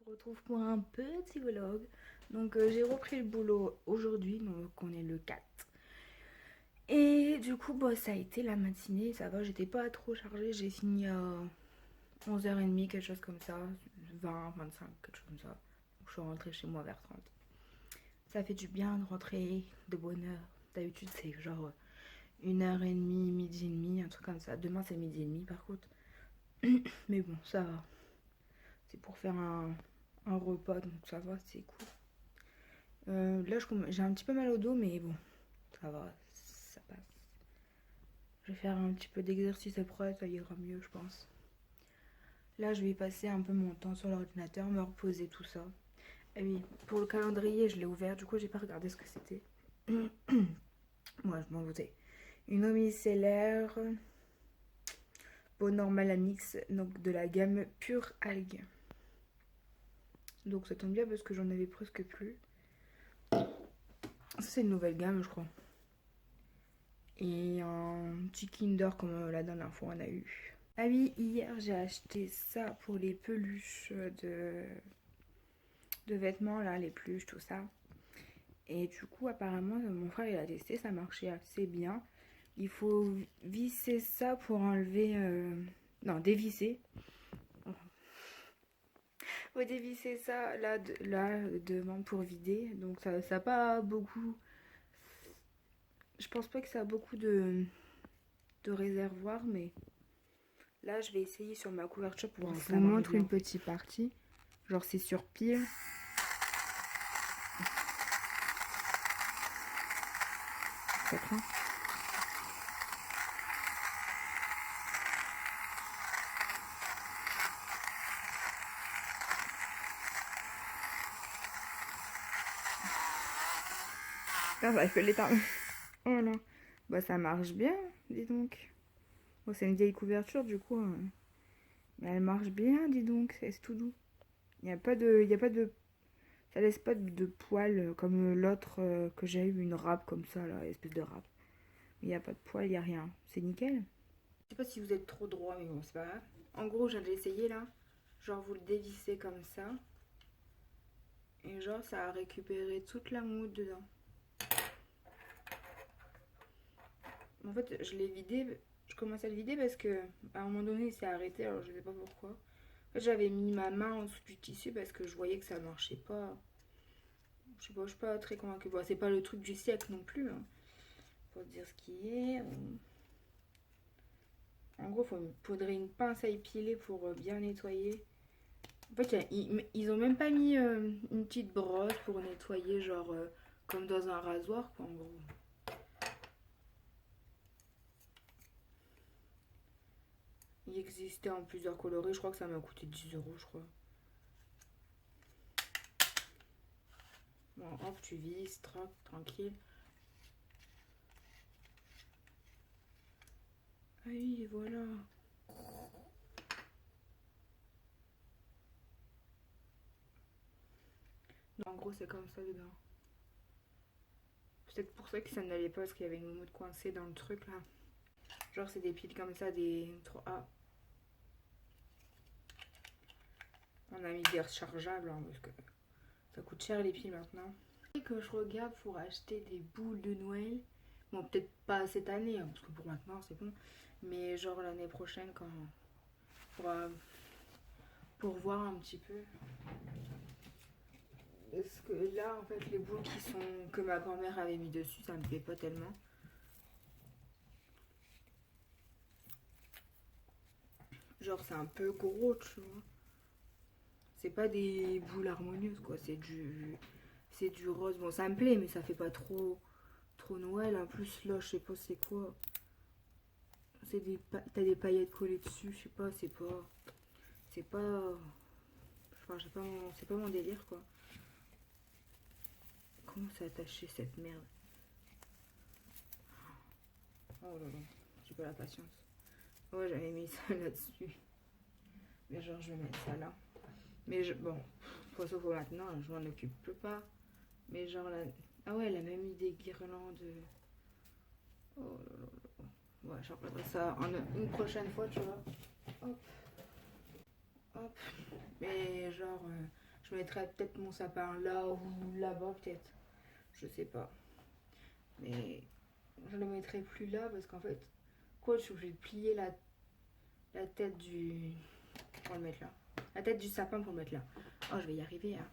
retrouve pour un petit vlog. Donc j'ai repris le boulot aujourd'hui, donc on est le 4. Et du coup bah, ça a été la matinée, ça va, j'étais pas trop chargée, j'ai fini à 11h30, quelque chose comme ça, 20, 25, quelque chose comme ça. Donc, je suis rentrée chez moi vers 30. Ça fait du bien de rentrer de bonne heure. D'habitude c'est genre 1h30, midi et demi, un truc comme ça. Demain c'est midi et demi par contre. Mais bon, ça va. C'est pour faire un repas, donc ça va, c'est cool. Là, j'ai un petit peu mal au dos, mais bon, ça va, ça passe. Je vais faire un petit peu d'exercice après, ça ira mieux, je pense. Là, je vais passer un peu mon temps sur l'ordinateur, me reposer, tout ça. Et oui, pour le calendrier, je l'ai ouvert, du coup, j'ai pas regardé ce que c'était. Moi, je m'en doutais. Une eau micellaire, peau normale à mix, donc de la gamme pure algue. Donc ça tombe bien parce que j'en avais presque plus. Ça, c'est une nouvelle gamme, je crois. Et un petit Kinder comme la dernière fois on a eu. Ah oui, hier j'ai acheté ça pour les peluches de vêtements, là, les peluches, tout ça. Et du coup, apparemment, mon frère il a testé, ça marchait assez bien. Il faut visser ça pour enlever. Non, dévisser. Faut dévisser ça là, devant pour vider. Donc ça n'a pas beaucoup. Je pense pas que ça a beaucoup de réservoir, mais là je vais essayer sur ma couverture pour vous montrer une petite partie. Genre c'est sur pile. Ça craint. Ah, ça fait l'éteindre. Oh non. Bah ça marche bien, dis donc. Bon, c'est une vieille couverture du coup. Mais elle marche bien, dis donc. C'est tout doux. Il n'y a pas de. Il y a pas de. Ça laisse pas de poils comme l'autre que j'ai eu, une râpe comme ça, là, espèce de râpe. Il n'y a pas de poils, il n'y a rien. C'est nickel. Je sais pas si vous êtes trop droit, mais bon, c'est pas grave. En gros, j'allais essayer là. Genre, vous le dévissez comme ça. Et genre, ça a récupéré toute la mousse dedans. En fait, je l'ai vidé. Je commence à le vider parce que à un moment donné, il s'est arrêté. Alors, je sais pas pourquoi. En fait, j'avais mis ma main en dessous du tissu parce que je voyais que ça marchait pas. Je suis pas très convaincue. Bon, c'est pas le truc du siècle non plus. Hein, pour dire ce qui est. En gros, il faudrait une pince à épiler pour bien nettoyer. En fait, ils ont même pas mis une petite brosse pour nettoyer, genre comme dans un rasoir, quoi, en gros. Il existait en plusieurs coloris, je crois que ça m'a coûté 10 €, je crois. Bon, hop, tu vises, tranquille. Ah oui, voilà. En gros, c'est comme ça dedans. Peut-être pour ça que ça n'allait pas, parce qu'il y avait une moumoute coincée dans le truc, là. Genre, c'est des piles comme ça, des 3A. On a mis des rechargeables, hein, parce que ça coûte cher les piles maintenant. Et que je regarde pour acheter des boules de Noël. Bon, peut-être pas cette année, hein, parce que pour maintenant c'est bon. Mais genre l'année prochaine, quand pour voir un petit peu. Parce que là, en fait, les boules que ma grand-mère avait mis dessus, ça me plaît pas tellement. Genre, c'est un peu gros, tu vois. C'est pas des boules harmonieuses, quoi. C'est du rose. Bon, ça me plaît, mais ça fait pas trop Noël. En plus, là, je sais pas c'est quoi. T'as des paillettes collées dessus, je sais pas, c'est pas, enfin, c'est pas mon délire, quoi. Comment c'est attaché cette merde? Oh là là, j'ai pas la patience. Ouais, j'avais mis ça là-dessus. Mais genre, je vais mettre ça là. Mais bon, sauf pour maintenant, je m'en occupe pas. Mais genre, là. Ah ouais, elle a même mis des guirlandes. Oh là là là. Ouais, je reprendrai ça une prochaine fois, tu vois. Hop, hop. Mais genre, Je mettrai peut-être mon sapin là ou là-bas peut-être. Je sais pas. Mais je le mettrai plus là parce qu'en fait, quoi, je suis obligée de plier la tête du... Pour le mettre là. La tête du sapin pour le mettre là. Oh, je vais y arriver, hein.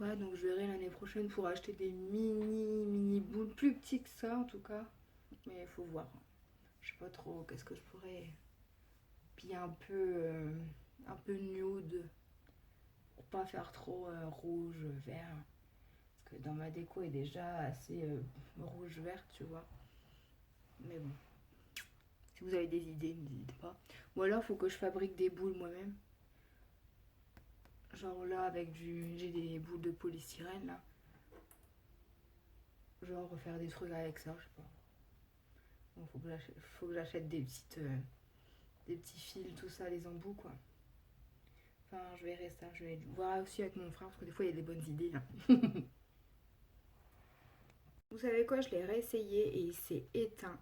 Ouais, donc je verrai l'année prochaine pour acheter des mini boules, plus petits que ça en tout cas. Mais il faut voir. Je sais pas trop qu'est-ce que je pourrais. Puis un peu nude pour pas faire trop rouge, vert. Parce que dans ma déco est déjà assez rouge-vert, tu vois. Mais bon, si vous avez des idées, n'hésitez pas. Ou alors, il faut que je fabrique des boules moi-même. Genre là, avec j'ai des boules de polystyrène là. Genre refaire des trucs avec ça, je sais pas. Bon, faut que j'achète des petits fils, tout ça, les embouts quoi. Enfin, je verrai ça. Je vais voir aussi avec mon frère parce que des fois il y a des bonnes idées. Hein. Vous savez quoi, je l'ai réessayé et il s'est éteint.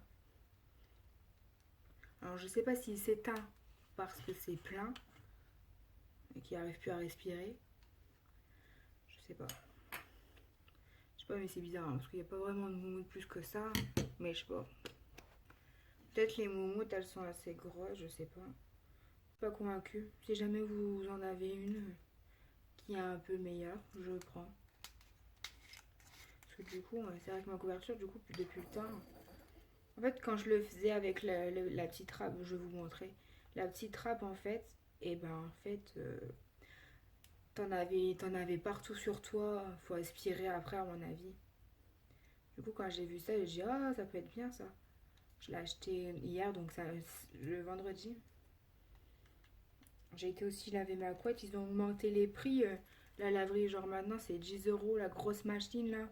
Alors je sais pas s'il s'éteint parce que c'est plein et qu'il n'arrive plus à respirer. Je sais pas. Je sais pas, mais c'est bizarre hein, parce qu'il n'y a pas vraiment de moumoute plus que ça. Mais je sais pas. Peut-être les moumoutes elles sont assez grosses, je sais pas. Je suis pas convaincue. Si jamais vous en avez une qui est un peu meilleure, je prends. Parce que du coup, c'est vrai que ma couverture, du coup, depuis le temps. En fait, quand je le faisais avec la petite trappe, je vais vous montrer. La petite trappe, en fait, et ben en fait, t'en avais partout sur toi. Faut aspirer après, à mon avis. Du coup, quand j'ai vu ça, j'ai dit, ah, ça peut être bien ça. Je l'ai acheté hier, donc ça, le vendredi. J'ai été aussi laver ma couette. Ils ont augmenté les prix. La laverie, genre maintenant, c'est 10 euros la grosse machine là.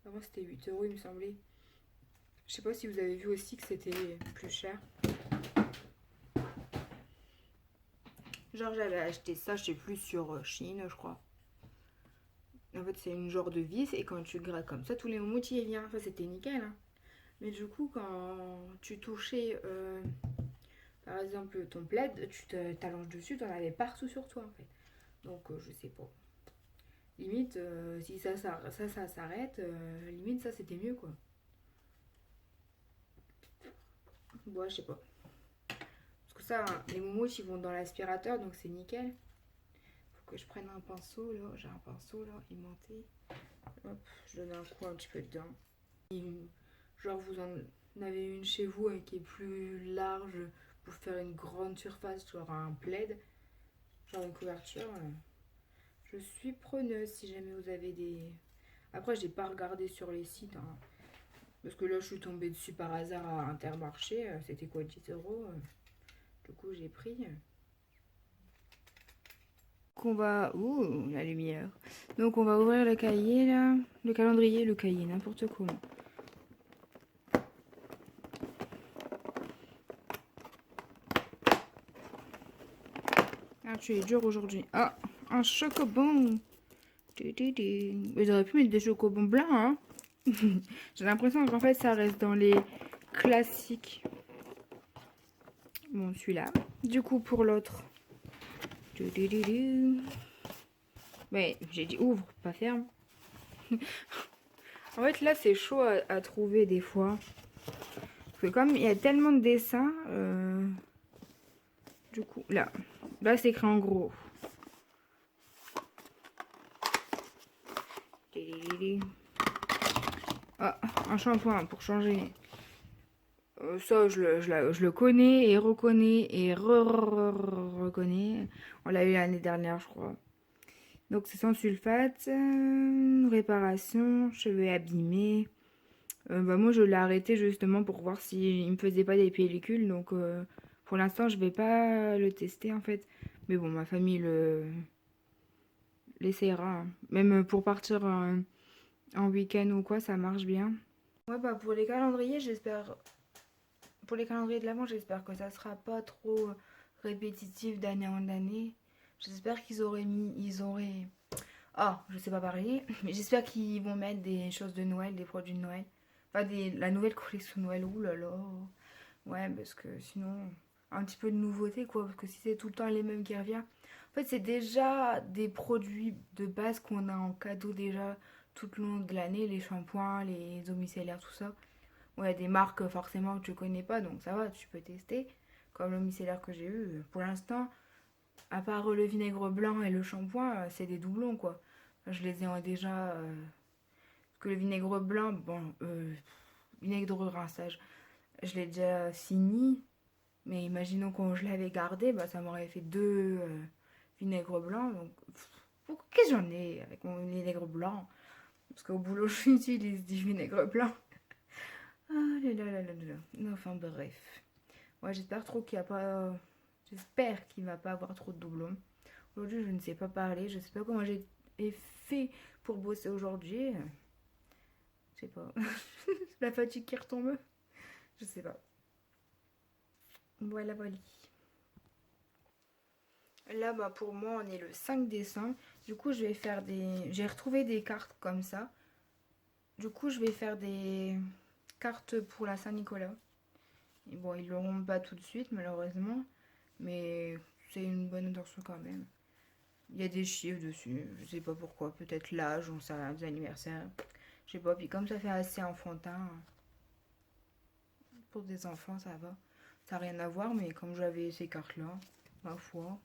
Avant, c'était 8 euros, il me semblait. Je sais pas si vous avez vu aussi que c'était plus cher. Genre, j'avais acheté ça, je sais plus, sur Chine, je crois. En fait, c'est une genre de vis et quand tu grattes comme ça, tous les moments, tu y viens. Enfin, c'était nickel. Hein. Mais du coup, quand tu touchais, par exemple, ton plaid, tu t'allonges dessus, t'en avais partout sur toi, en fait. Donc, je sais pas. Limite, si ça s'arrête, limite, ça, c'était mieux, quoi. Bon, je sais pas. Parce que ça, hein, les moumouches, ils vont dans l'aspirateur, donc c'est nickel. Faut que je prenne un pinceau, là. J'ai un pinceau, là, aimanté. Hop, je donne un coup un petit peu dedans. Et, genre, vous en avez une chez vous qui est plus large pour faire une grande surface, genre un plaid, genre une couverture. Je suis preneuse si jamais vous avez des... Après, j'ai pas regardé sur les sites, hein, parce que là, je suis tombée dessus par hasard à Intermarché. C'était quoi, 10 euros. Du coup, j'ai pris. Qu'on va... Ouh, la lumière. Donc, on va ouvrir le cahier, là. Le calendrier, le cahier, n'importe comment. Ah, tu es dur aujourd'hui. Ah, un chocobon. Ils auraient pu mettre des chocobons blancs, hein. J'ai l'impression qu'en fait, ça reste dans les classiques. Bon, celui-là. Du coup, pour l'autre. Mais j'ai dit ouvre, pas ferme. En fait, là, c'est chaud à trouver des fois. Parce que comme il y a tellement de dessins, du coup, là c'est écrit en gros. Ah, un shampoing pour changer. Ça, je le connais et reconnais et reconnais. On l'a eu l'année dernière, je crois. Donc, c'est sans sulfate, réparation, cheveux abîmés. Bah, moi, je l'ai arrêté justement pour voir s'il me faisait pas des pellicules. Donc, pour l'instant, je vais pas le tester en fait. Mais bon, ma famille l'essayera. Hein. Même pour partir en week-end ou quoi, ça marche bien. Ouais, bah pour les calendriers, j'espère. Pour les calendriers de l'avant, j'espère que ça sera pas trop répétitif d'année en année. J'espère qu'ils auraient mis. Ah, je sais pas parler, mais j'espère qu'ils vont mettre des choses de Noël, des produits de Noël. Enfin, la nouvelle collection de Noël, ouh là là. Ouais, parce que sinon, un petit peu de nouveauté, quoi. Parce que si c'est tout le temps les mêmes qui reviennent. En fait, c'est déjà des produits de base qu'on a en cadeau déjà tout le long de l'année, les shampoings, les eaux micellaires, tout ça. Ouais, des marques forcément que tu connais pas, donc ça va, tu peux tester. Comme le micellaire que j'ai eu, pour l'instant, à part le vinaigre blanc et le shampoing, c'est des doublons quoi. Je les ai déjà. Parce que le vinaigre blanc, bon, vinaigre de rinçage, je l'ai déjà fini. Mais imaginons quand je l'avais gardé, bah, ça m'aurait fait deux vinaigres blancs. Donc, qu'est-ce que j'en ai avec mon vinaigre blanc? Parce qu'au boulot, j'utilise du vinaigre blanc. Ah là là là là là. Enfin bref. Ouais, j'espère trop qu'il n'y a pas. J'espère qu'il ne va pas avoir trop de doublons. Aujourd'hui, je ne sais pas parler. Je sais pas comment j'ai fait pour bosser aujourd'hui. Je sais pas. La fatigue qui retombe. Je sais pas. Voilà, voilà. Là, bah, pour moi, on est le 5 décembre. Du coup, je vais faire des... J'ai retrouvé des cartes comme ça. Du coup, je vais faire des cartes pour la Saint-Nicolas. Et bon, ils l'auront pas tout de suite, malheureusement. Mais c'est une bonne intention quand même. Il y a des chiffres dessus. Je sais pas pourquoi. Peut-être l'âge, on sait rien, des anniversaires. Je sais pas. Puis comme ça fait assez enfantin, pour des enfants, ça va. Ça n'a rien à voir, mais comme j'avais ces cartes-là, ma foi.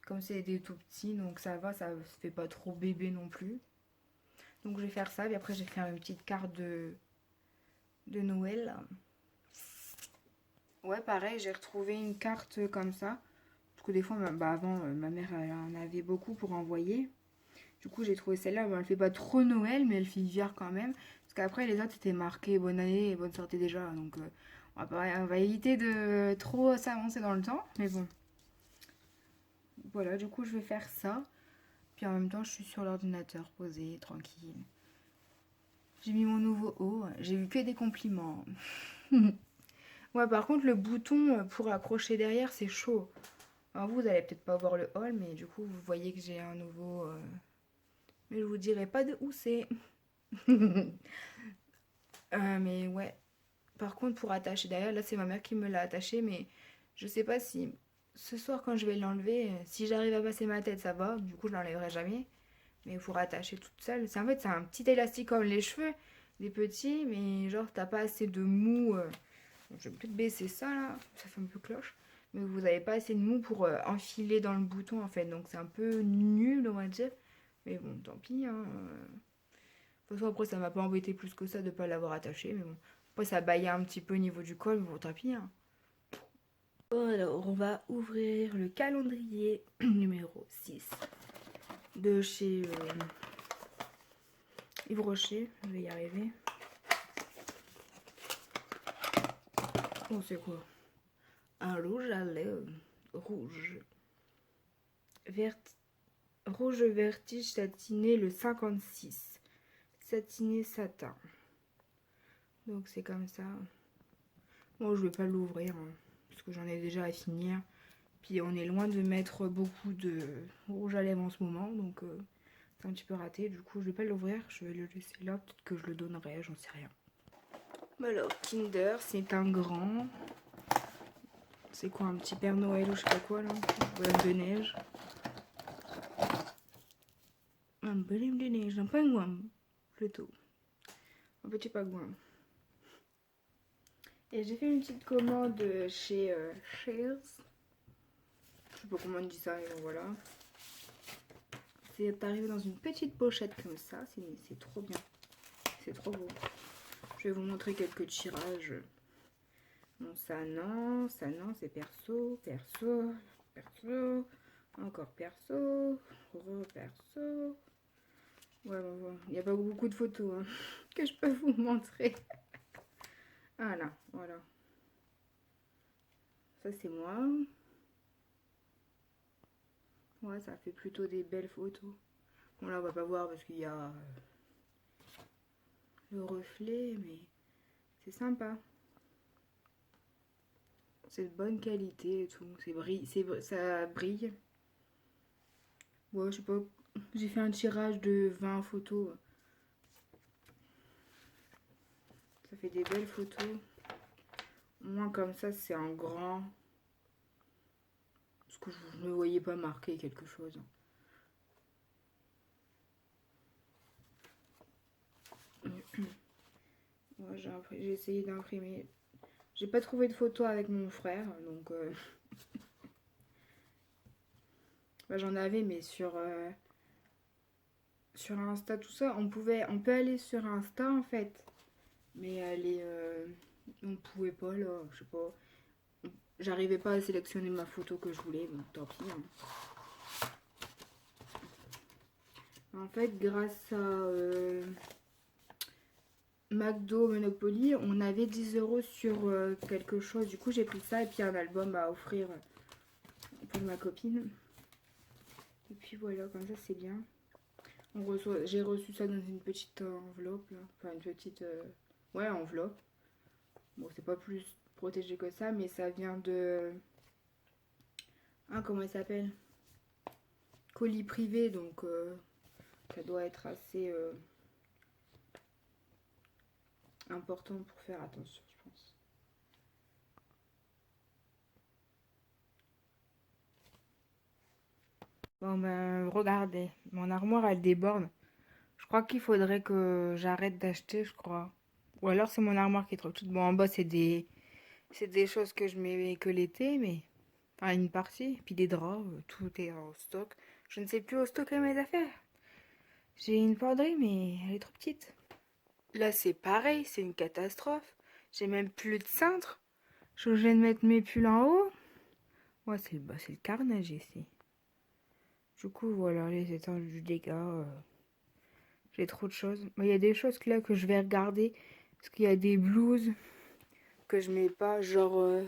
Comme c'est des tout petits, donc ça va, ça se fait pas trop bébé non plus. Donc je vais faire ça, et après je vais faire une petite carte de Noël. Ouais, pareil, j'ai retrouvé une carte comme ça. Parce que des fois, bah, avant, ma mère elle en avait beaucoup pour envoyer. Du coup, j'ai trouvé celle-là. Bon, elle fait pas trop Noël, mais elle fait hiver quand même. Parce qu'après, les autres étaient marquées bonne année et bonne santé déjà. Donc, on va éviter de trop s'avancer dans le temps. Mais bon, voilà, du coup, je vais faire ça. Puis en même temps, je suis sur l'ordinateur, posée, tranquille. J'ai mis mon nouveau haut. J'ai eu que des compliments. Ouais, par contre, le bouton pour accrocher derrière, c'est chaud. Alors, vous allez peut-être pas voir le haul, mais du coup, vous voyez que j'ai un nouveau. Mais je vous dirai pas de où c'est. Mais ouais. Par contre, pour attacher derrière, là, c'est ma mère qui me l'a attaché, mais je sais pas si ce soir, quand je vais l'enlever, si j'arrive à passer ma tête, ça va. Du coup, je l'enlèverai jamais. Mais pour attacher toute seule, en fait, c'est un petit élastique comme les cheveux, des petits, mais genre, t'as pas assez de mou. Je vais peut-être baisser ça là, ça fait un peu cloche. Mais vous n'avez pas assez de mou pour enfiler dans le bouton en fait, donc c'est un peu nul, on va dire. Mais bon, tant pis. Hein. De toute façon, après, ça m'a pas embêté plus que ça de ne pas l'avoir attaché, mais bon. Après, ça baillait un petit peu au niveau du col, mais bon, tant pis. Hein. Alors, on va ouvrir le calendrier numéro 6 de chez Yves Rocher. Je vais y arriver. Oh, c'est quoi? Un rouge à lèvres. Rouge. Rouge vertige satiné le 56. Satiné satin. Donc c'est comme ça. Bon, je vais pas l'ouvrir hein, parce que j'en ai déjà à finir. Puis on est loin de mettre beaucoup de rouge à lèvres en ce moment. Donc c'est un petit peu raté. Du coup, je vais pas l'ouvrir. Je vais le laisser là. Peut-être que je le donnerai. J'en sais rien. Alors, Kinder, c'est un grand. C'est quoi, un petit Père Noël ou je sais pas quoi là? Bonhomme de neige. Un bonhomme de neige, un pingouin plutôt. Un petit pingouin. Et j'ai fait une petite commande chez Shears. Je sais pas comment on dit ça, mais bon, voilà. C'est arrivé dans une petite pochette comme ça. C'est trop bien. C'est trop beau. Je vais vous montrer quelques tirages. Bon, ça non, c'est perso, perso, perso, encore perso, perso. Ouais, bon, il n'y a pas beaucoup de photos hein, que je peux vous montrer. Voilà, voilà. Ça, c'est moi. Ouais, ça fait plutôt des belles photos. Bon, là, on va pas voir parce qu'il y a le reflet, mais c'est sympa. C'est de bonne qualité et tout. Ça brille. Ouais, je sais pas. J'ai fait un tirage de 20 photos. Ça fait des belles photos. Moi, comme ça, c'est en grand. Parce que je ne voyais pas marquer quelque chose. Ouais, j'ai essayé d'imprimer. J'ai pas trouvé de photo avec mon frère, donc bah, j'en avais, mais sur Insta, tout ça, on peut aller sur Insta en fait, mais aller, on pouvait pas là, je sais pas. J'arrivais pas à sélectionner ma photo que je voulais, donc tant pis. Hein. En fait, grâce à McDo Monopoly, on avait 10 euros sur quelque chose. Du coup, j'ai pris ça et puis un album à offrir pour ma copine. Et puis voilà, comme ça, c'est bien. J'ai reçu ça dans une petite enveloppe, là. Enfin, une petite... ouais, enveloppe. Bon, c'est pas plus protégé que ça, mais ça vient de... Ah, comment il s'appelle? Colis privé, donc ça doit être assez important pour faire attention, je pense. Bon, ben, regardez. Mon armoire, elle déborde. Je crois qu'il faudrait que j'arrête d'acheter, je crois. Ou alors c'est mon armoire qui est trop petite. Bon, en bas, c'est des choses que je mets que l'été, mais... Enfin, une partie. Puis des draps, tout est en stock. Je ne sais plus où stocker mes affaires. J'ai une penderie, mais elle est trop petite. Là, c'est pareil, c'est une catastrophe. J'ai même plus de cintre. Je suis obligée de mettre mes pulls en haut. Ouais, c'est le carnage ici. Du coup, voilà, les étendues du dégât. J'ai trop de choses. Il y a des choses là que je vais regarder. Parce qu'il y a des blouses que je mets pas. Genre,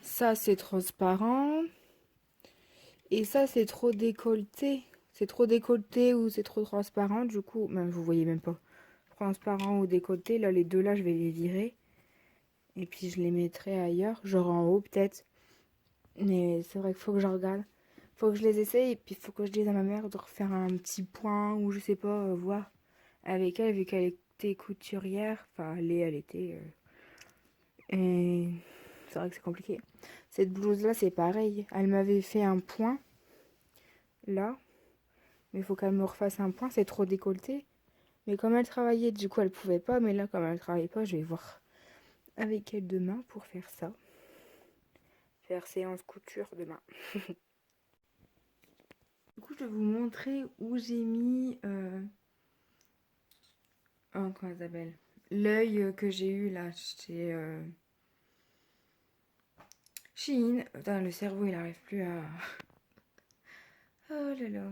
ça c'est transparent. Et ça c'est trop décolleté. C'est trop décolleté ou c'est trop transparent. Du coup, même vous voyez même pas. Transparent ou décolleté. Là, les deux là, je vais les virer. Et puis je les mettrai ailleurs. Genre en haut peut-être. Mais c'est vrai qu'il faut que je regarde. Faut que je les essaye. Et puis il faut que je dise à ma mère de refaire un petit point. Ou je sais pas, voir avec elle, vu qu'elle était couturière. Enfin, elle était. Et c'est vrai que c'est compliqué. Cette blouse-là, c'est pareil. Elle m'avait fait un point, là. Mais il faut qu'elle me refasse un point, c'est trop décolleté. Mais comme elle travaillait, du coup, elle pouvait pas. Mais là, comme elle travaillait pas, je vais voir avec elle demain pour faire ça. Faire séance couture demain. Du coup, je vais vous montrer où j'ai mis... oh, comment ça s'appelle? L'œil que j'ai eu là chez Shein. Putain, le cerveau, il arrive plus à... Oh là là.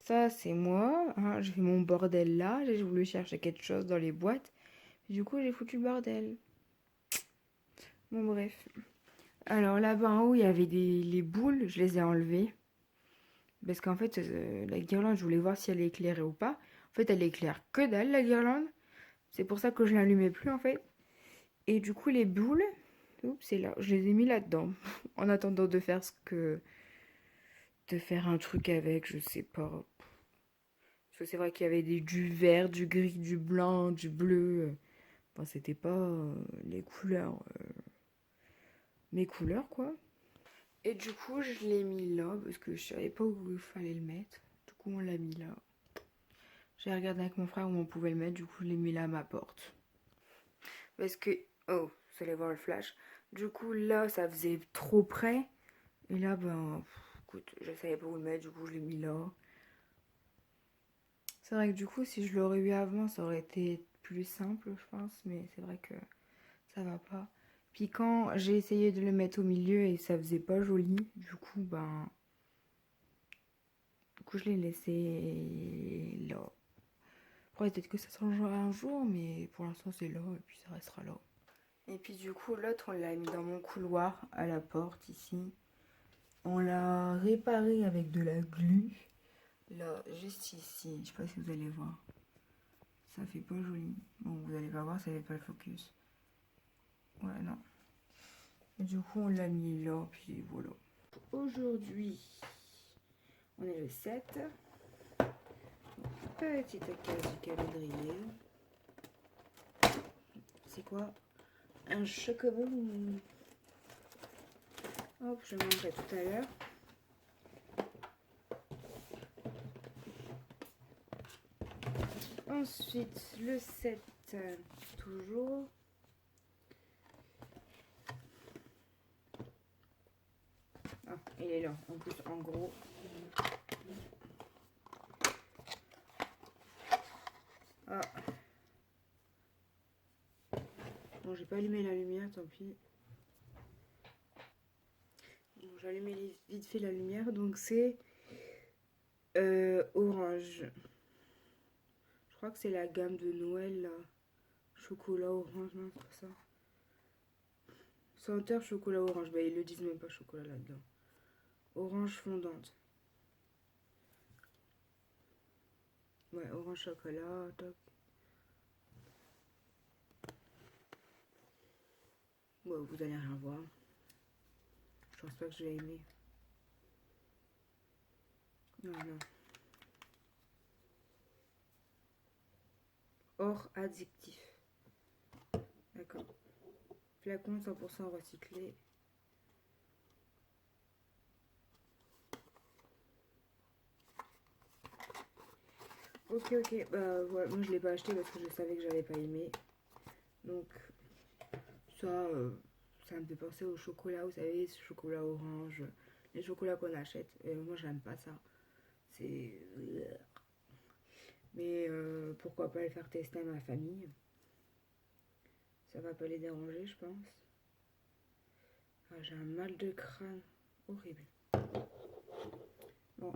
Ça, c'est moi. Hein, j'ai fait mon bordel là. J'ai voulu chercher quelque chose dans les boîtes. Du coup, j'ai foutu le bordel. Bon, bref. Alors là-bas en haut, il y avait les boules. Je les ai enlevées. Parce qu'en fait, la guirlande, je voulais voir si elle éclairait ou pas. En fait, elle éclaire que dalle, la guirlande. C'est pour ça que je l'allumais plus, en fait. Et du coup, les boules, oups, c'est là. Je les ai mis là-dedans. En attendant de faire de faire un truc avec, je sais pas. Parce que c'est vrai qu'il y avait du vert, du gris, du blanc, du bleu. Enfin, c'était pas les couleurs, mes couleurs, quoi. Et du coup, je l'ai mis là, parce que je savais pas où il fallait le mettre. Du coup, on l'a mis là. J'ai regardé avec mon frère où on pouvait le mettre, du coup, je l'ai mis là à ma porte. Parce que, oh, vous allez voir le flash. Du coup, là, ça faisait trop près. Et là, ben, écoute, je savais pas où le mettre, du coup, je l'ai mis là. C'est vrai que du coup, si je l'aurais eu avant, ça aurait été plus simple, je pense. Mais c'est vrai que ça va pas. Puis quand j'ai essayé de le mettre au milieu et ça faisait pas joli, du coup je l'ai laissé là. Après peut-être que ça changera un jour, mais pour l'instant c'est là et puis ça restera là. Et puis du coup l'autre on l'a mis dans mon couloir à la porte ici. On l'a réparé avec de la glu. Là, juste ici, je sais pas si vous allez voir. Ça fait pas joli. Bon, vous allez pas voir, ça fait pas le focus. Ouais, non. Et du coup, on l'a mis là, puis voilà. Aujourd'hui, on est le 7. Petite case du calendrier. C'est quoi? Un chocobo. Hop, je mangerai tout à l'heure. Ensuite, le 7, toujours. Ah, il est là, en plus, en gros. Ah. Bon, j'ai pas allumé la lumière, tant pis. Bon, j'ai allumé vite fait la lumière, donc c'est orange. Je crois que c'est la gamme de Noël, là. Chocolat orange, non, c'est pas ça. Senteur chocolat orange, bah ils le disent même pas chocolat là-dedans. Orange fondante. Ouais, orange chocolat, top. Ouais, vous allez rien voir. Je pense pas que je vais aimer. Non, non. Or addictif. D'accord. Flacon 100% recyclé. Ok, ok. Bah voilà, moi je l'ai pas acheté parce que je savais que j'allais pas aimer. Donc ça, ça me fait penser au chocolat, vous savez, ce chocolat orange, les chocolats qu'on achète. Moi j'aime pas ça. C'est... Mais pourquoi pas le faire tester à ma famille. Ça va pas les déranger, je pense. Ah, j'ai un mal de crâne horrible. Bon,